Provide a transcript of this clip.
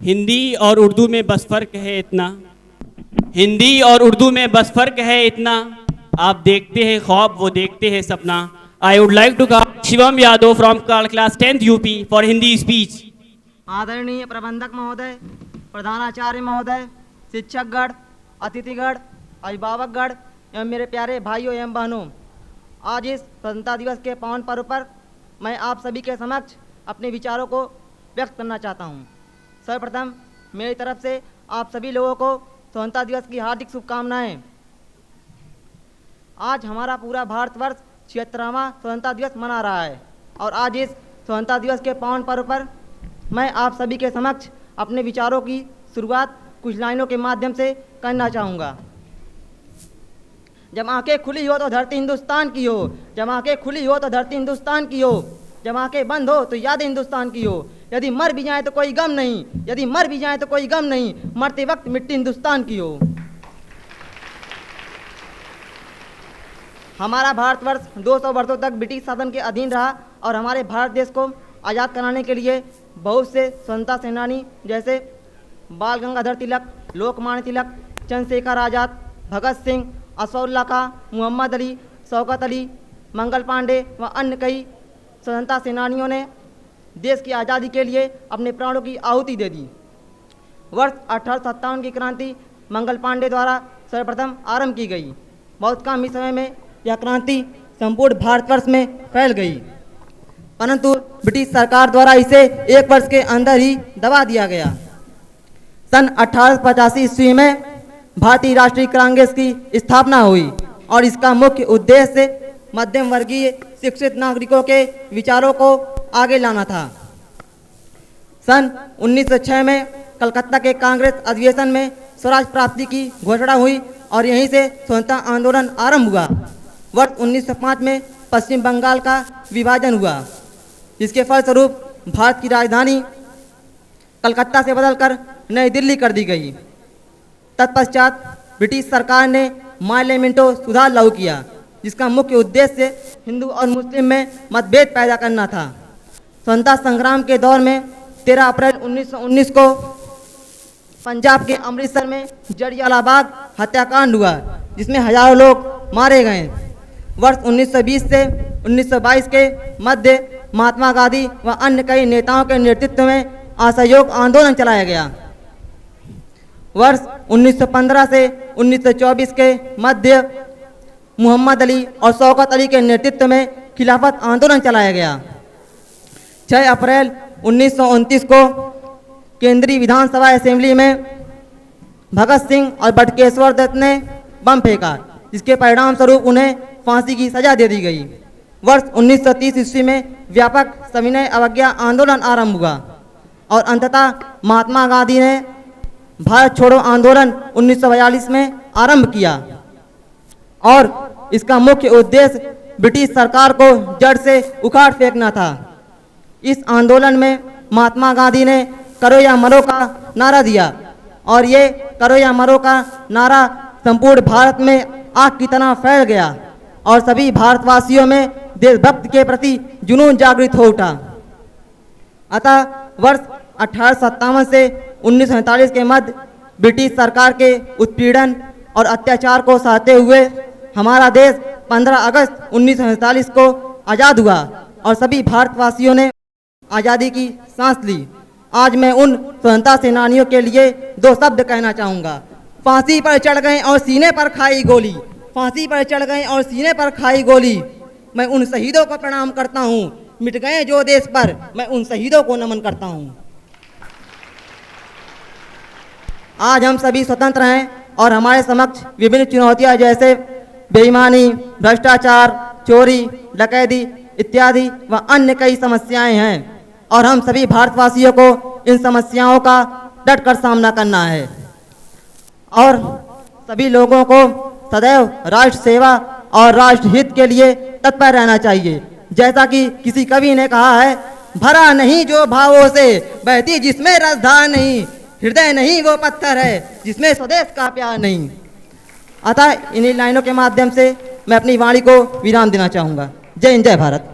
हिंदी और उर्दू में बस फ़र्क है इतना, हिंदी और उर्दू में बस फ़र्क है इतना, आप देखते हैं ख्वाब वो देखते हैं सपना। I would like to call Shivam Yadav from class 10th UP for Hindi speech. आदरणीय प्रबंधक महोदय, प्रधानाचार्य महोदय, शिक्षकगण, अतिथिगण, अभिभावकगण एवं मेरे प्यारे भाइयों एवं बहनों, आज इस स्वतंत्रता दिवस के पावन पर्व पर मैं आप सभी के समक्ष अपने विचारों को व्यक्त करना चाहता हूं। सर्वप्रथम मेरी तरफ से आप सभी लोगों को स्वतंत्रता दिवस की हार्दिक शुभकामनाएं। आज हमारा पूरा भारतवर्ष 76वां स्वतंत्रता दिवस मना रहा है और आज इस स्वतंत्रता दिवस के पावन पर्व पर मैं आप सभी के समक्ष अपने विचारों की शुरुआत कुछ लाइनों के माध्यम से करना चाहूँगा। जब आंखें खुली हो तो धरती हिंदुस्तान की हो, जब आंखें खुली हो तो धरती हिंदुस्तान की हो, जब आंखें बंद हो तो याद हिंदुस्तान की हो। यदि मर भी जाए तो कोई गम नहीं, यदि मर भी जाए तो कोई गम नहीं, मरते वक्त मिट्टी हिंदुस्तान की हो। हमारा भारतवर्ष 200 वर्षों तक ब्रिटिश शासन के अधीन रहा और हमारे भारत देश को आज़ाद कराने के लिए बहुत से स्वतंत्रता सेनानी जैसे बाल गंगाधर तिलक, लोकमान्य तिलक, चंद्रशेखर आज़ाद, भगत सिंह, असफाउल्ला खां, मोहम्मद अली, शौकत अली, मंगल पांडे व अन्य कई स्वतंत्रता सेनानियों ने देश की आज़ादी के लिए अपने प्राणों की आहुति दे दी। वर्ष 1857 की क्रांति मंगल पांडे द्वारा सर्वप्रथम आरंभ की गई। बहुत कम ही समय में यह क्रांति संपूर्ण भारतवर्ष में फैल गई, परंतु ब्रिटिश सरकार द्वारा इसे 1 वर्ष के अंदर ही दबा दिया गया। सन 1885 ईस्वी में भारतीय राष्ट्रीय कांग्रेस की स्थापना हुई और इसका मुख्य उद्देश्य मध्यम वर्गीय शिक्षित नागरिकों के विचारों को आगे लाना था। सन 1906 में कलकत्ता के कांग्रेस अधिवेशन में स्वराज प्राप्ति की घोषणा हुई और यहीं से स्वतंत्रता आंदोलन आरंभ हुआ। वर्ष 1905 में पश्चिम बंगाल का विभाजन हुआ, जिसके फलस्वरूप भारत की राजधानी कलकत्ता से बदलकर नई दिल्ली कर दी गई। तत्पश्चात ब्रिटिश सरकार ने मार्लियामेंटो सुधार लागू किया, जिसका मुख्य उद्देश्य हिंदू और मुस्लिम में मतभेद पैदा करना था। स्वतंत्रता संग्राम के दौर में 13 अप्रैल 1919 को पंजाब के अमृतसर में जलियांवाला बाग हत्याकांड हुआ, जिसमें हजारों लोग मारे गए। वर्ष 1920 से 1922 के मध्य महात्मा गांधी व अन्य कई नेताओं के नेतृत्व में असहयोग आंदोलन चलाया गया। वर्ष 1915 से 1924 के मध्य मोहम्मद अली और शौकत अली के नेतृत्व में खिलाफत आंदोलन चलाया गया। 6 अप्रैल 1929 को केंद्रीय विधानसभा असेंबली में भगत सिंह और बटुकेश्वर दत्त ने बम फेंका, जिसके परिणाम स्वरूप उन्हें फांसी की सजा दे दी गई। वर्ष 1930 ईस्वी में व्यापक सविनय अवज्ञा आंदोलन आरंभ हुआ और अंततः महात्मा गांधी ने भारत छोड़ो आंदोलन 1942 में आरंभ किया और इसका मुख्य उद्देश्य ब्रिटिश सरकार को जड़ से उखाड़ फेंकना था। इस आंदोलन में महात्मा गांधी ने करो या मरो का नारा दिया और ये करो या मरो का नारा संपूर्ण भारत में आग की तरह फैल गया और सभी भारतवासियों में देशभक्ति के प्रति जुनून जागृत हो उठा। अतः वर्ष 1857 से 1947 के मध्य ब्रिटिश सरकार के उत्पीड़न और अत्याचार को सहते हुए हमारा देश 15 अगस्त 1947 को आज़ाद हुआ और सभी भारतवासियों ने आज़ादी की सांस ली। आज मैं उन स्वतंत्रता सेनानियों के लिए 2 शब्द कहना चाहूँगा। फांसी पर चढ़ गए और सीने पर खाई गोली, फांसी पर चढ़ गए और सीने पर खाई गोली। मैं उन शहीदों को प्रणाम करता हूँ, मिट गए जो देश पर, मैं उन शहीदों को नमन करता हूँ। आज हम सभी स्वतंत्र हैं और हमारे समक्ष विभिन्न चुनौतियाँ जैसे बेईमानी, भ्रष्टाचार, चोरी, डकैती इत्यादि व अन्य कई समस्याएं हैं और हम सभी भारतवासियों को इन समस्याओं का डटकर सामना करना है और सभी लोगों को सदैव राष्ट्र सेवा और राष्ट्र हित के लिए तत्पर रहना चाहिए। जैसा कि किसी कवि ने कहा है, भरा नहीं जो भावों से बहती जिसमें रसधार नहीं, हृदय नहीं वो पत्थर है जिसमें स्वदेश का प्यार नहीं। अतः इन्हीं लाइनों के माध्यम से मैं अपनी वाणी को विराम देना चाहूँगा। जय हिंद, जय भारत।